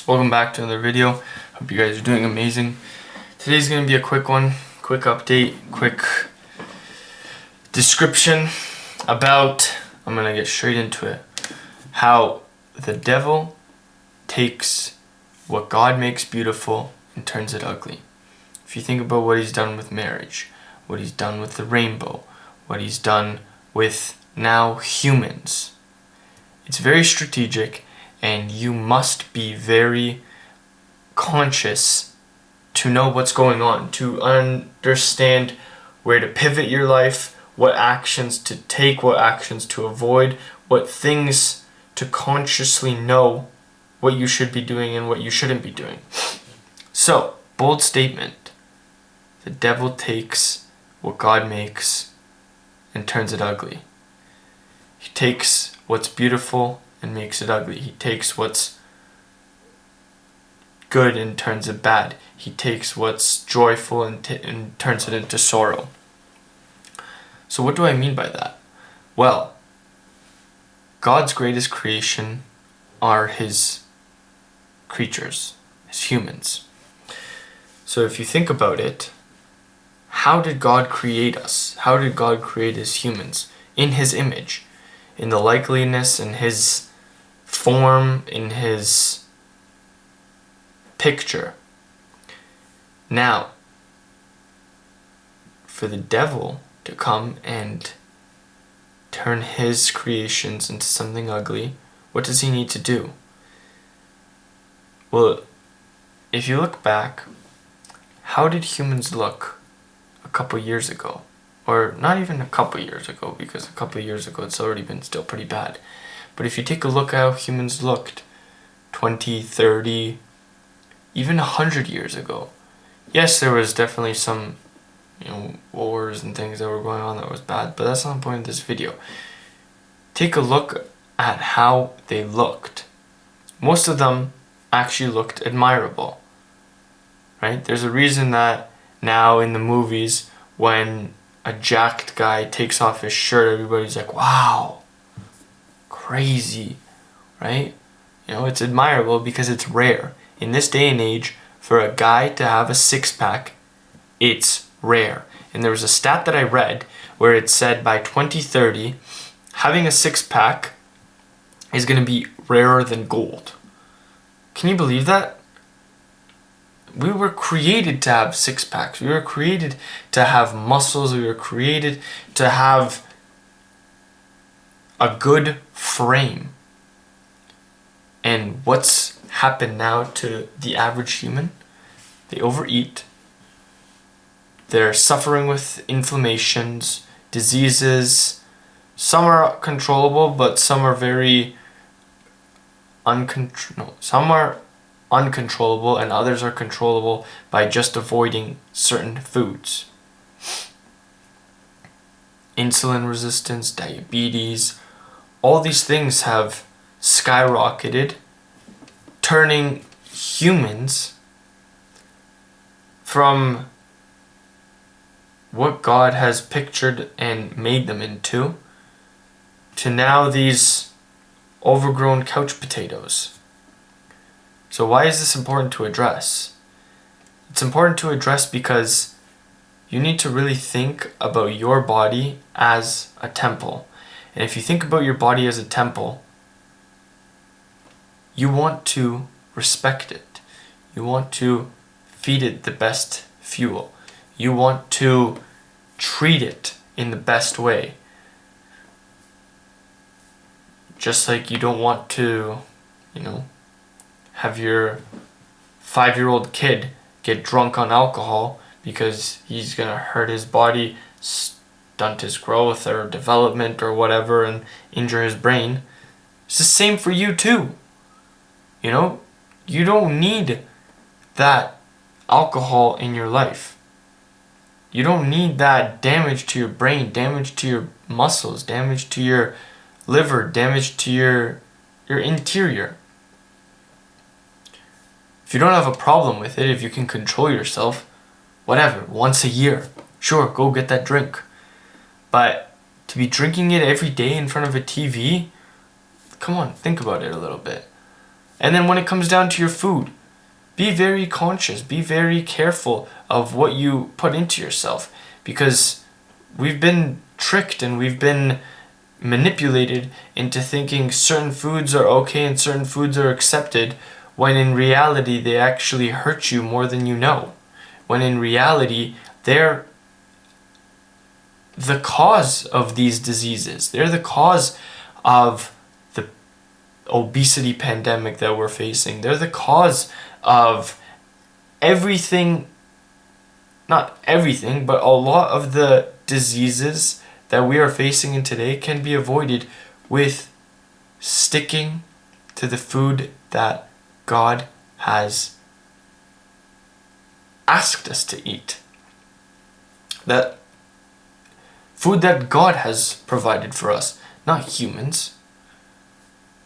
Welcome back to another video. Hope you guys are doing amazing. Today's going to be a quick one, quick update, quick description about, I'm going to get straight into it, how the devil takes what God makes beautiful and turns it ugly. If you think about what he's done with marriage, what he's done with the rainbow, what he's done with now humans, it's very strategic. And you must be very conscious to know what's going on, to understand where to pivot your life, what actions to take, what actions to avoid, what things to consciously know what you should be doing and what you shouldn't be doing. So, bold statement. The devil takes what God makes and turns it ugly. He takes what's beautiful and makes it ugly. He takes what's good and turns it bad. He takes what's joyful and turns it into sorrow. So what do I mean by that? Well, God's greatest creation are his creatures, his humans. So if you think about it, how did God create us? How did God create his humans? In his image, in the likeliness, in his form, in his picture. Now, for the devil to come and turn his creations into something ugly, what does he need to do? Well, if you look back, how did humans look a couple years ago? Or not even a couple years ago, because a couple years ago it's already been still pretty bad. But if you take a look at how humans looked 20, 30, even 100 years ago, yes, there was definitely some, wars and things that were going on that was bad, but that's not the point of this video. Take a look at how they looked. Most of them actually looked admirable, right? There's a reason that now in the movies, when a jacked guy takes off his shirt, everybody's like, wow, crazy, right? It's admirable because it's rare. In this day and age, for a guy to have a six-pack, it's rare. And there was a stat that I read where it said by 2030, having a six-pack is going to be rarer than gold. Can you believe that? We were created to have six-packs. We were created to have muscles. We were created to have a good frame. And what's happened now to the average human? They overeat. They're suffering with inflammations, diseases. Some are controllable, but some are very some are uncontrollable, and others are controllable by just avoiding certain foods. Insulin resistance, diabetes, all these things have skyrocketed, turning humans from what God has pictured and made them into to now these overgrown couch potatoes. So why is this important to address? It's important to address because you need to really think about your body as a temple. And if you think about your body as a temple, you want to respect it. You want to feed it the best fuel. You want to treat it in the best way. Just like you don't want to, have your 5-year-old kid get drunk on alcohol because he's going to hurt his body, stunt his growth or development or whatever, and injure his brain. It's the same for you too. You don't need that alcohol in your life. You don't need that damage to your brain, damage to your muscles, damage to your liver, damage to your interior. If you don't have a problem with it, if you can control yourself, whatever, once a year, sure, go get that drink. But to be drinking it every day in front of a TV, come on, think about it a little bit. And then when it comes down to your food, be very conscious, be very careful of what you put into yourself, because we've been tricked and we've been manipulated into thinking certain foods are okay and certain foods are accepted, when in reality they actually hurt you more than you know. When in reality they're the cause of these diseases. They're the cause of the obesity pandemic that we're facing. They're the cause of everything, not everything, but a lot of the diseases that we are facing in today can be avoided with sticking to the food that God has asked us to eat. That food that God has provided for us, not humans.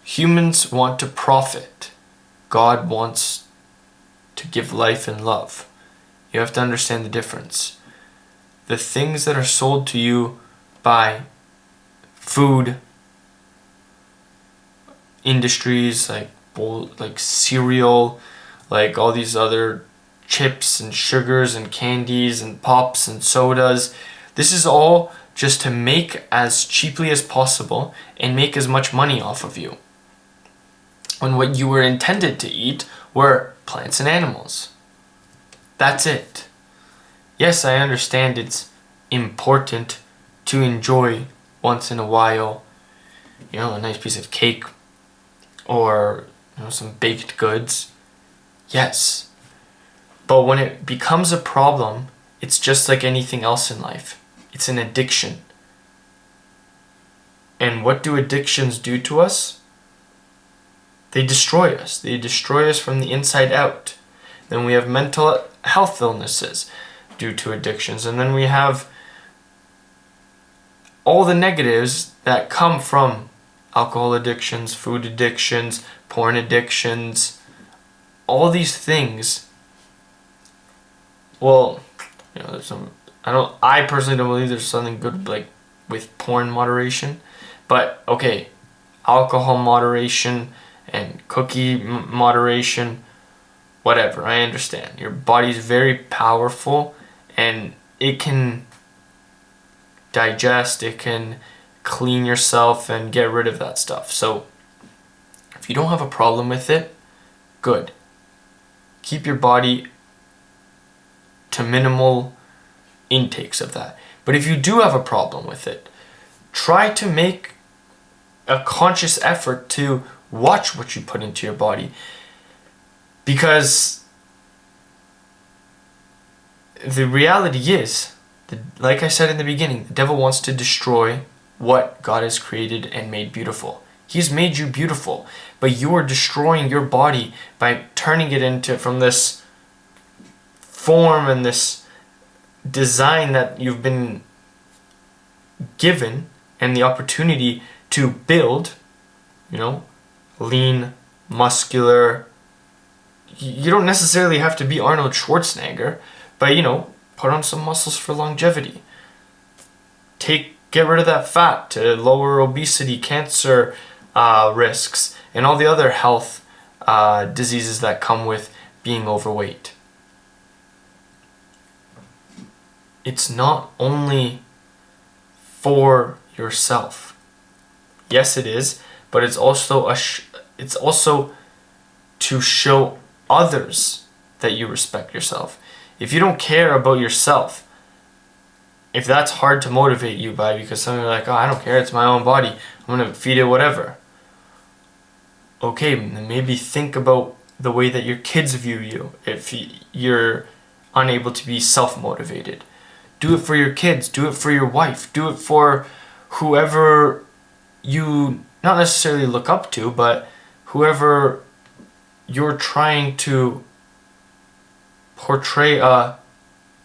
Humans want to profit. God wants to give life and love. You have to understand the difference. The things that are sold to you by food industries, like cereal, like all these other chips and sugars and candies and pops and sodas, this is all just to make as cheaply as possible and make as much money off of you, when what you were intended to eat were plants and animals. That's it. Yes, I understand it's important to enjoy once in a while, a nice piece of cake or some baked goods. Yes. But when it becomes a problem, it's just like anything else in life. It's an addiction. And what do addictions do to us? They destroy us. They destroy us from the inside out. Then we have mental health illnesses due to addictions. And then we have all the negatives that come from alcohol addictions, food addictions, porn addictions, all these things. Well, there's some, I personally don't believe there's something good like with porn moderation, but okay, alcohol moderation and cookie moderation, whatever, I understand. Your body's very powerful and it can digest, it can clean yourself and get rid of that stuff. So if you don't have a problem with it, good. Keep your body to minimal intakes of that. But if you do have a problem with it, try to make a conscious effort to watch what you put into your body, because the reality is, like I said in the beginning, the devil wants to destroy what God has created and made beautiful. He's made you beautiful, but you are destroying your body by turning it into, from this form and this design that you've been given and the opportunity to build, lean, muscular. You don't necessarily have to be Arnold Schwarzenegger, but put on some muscles for longevity. Get rid of that fat to lower obesity, cancer risks, and all the other health diseases that come with being overweight. It's not only for yourself. Yes, it is, but it's also it's also to show others that you respect yourself. If you don't care about yourself, if that's hard to motivate you by, because some are like, oh, I don't care, it's my own body, I'm gonna feed it whatever. Okay, then maybe think about the way that your kids view you if you're unable to be self-motivated. Do it for your kids, do it for your wife, do it for whoever you not necessarily look up to, but whoever you're trying to portray a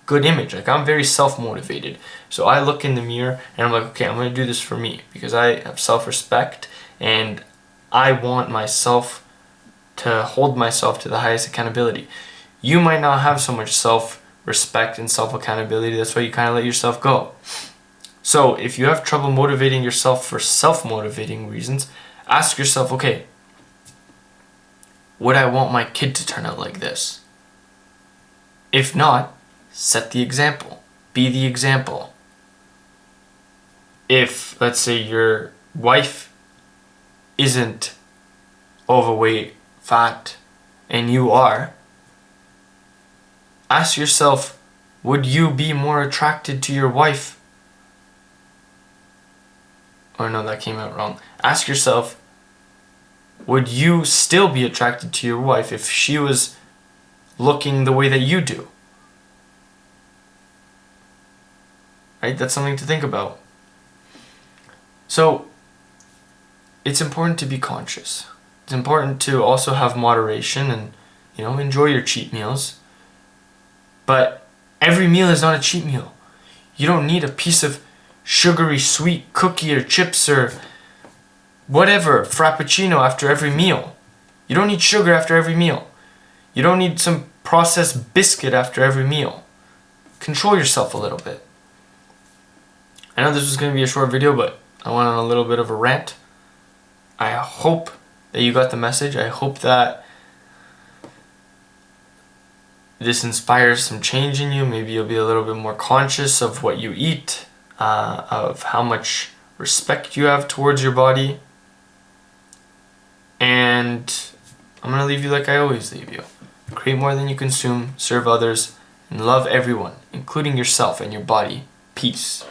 good image. Like, I'm very self-motivated, so I look in the mirror and I'm like, okay, I'm going to do this for me, because I have self-respect and I want myself to hold myself to the highest accountability. You might not have so much self-respect and self-accountability, that's why you kind of let yourself go. So if you have trouble motivating yourself for self-motivating reasons, ask yourself, okay, would I want my kid to turn out like this? If not, set the example. Be the example. If, let's say, your wife isn't overweight, fat, and you are, ask yourself, would you be more attracted to your wife? Or no, that came out wrong. Ask yourself, would you still be attracted to your wife if she was looking the way that you do? Right? That's something to think about. So, it's important to be conscious. It's important to also have moderation and, enjoy your cheat meals. But every meal is not a cheat meal. You don't need a piece of sugary sweet cookie or chips or whatever, frappuccino after every meal. You don't need sugar after every meal. You don't need some processed biscuit after every meal. Control yourself a little bit. I know this was going to be a short video, but I went on a little bit of a rant. I hope that you got the message. I hope that this inspires some change in you. Maybe you'll be a little bit more conscious of what you eat, of how much respect you have towards your body. And I'm going to leave you like I always leave you. Create more than you consume, serve others, and love everyone, including yourself and your body. Peace.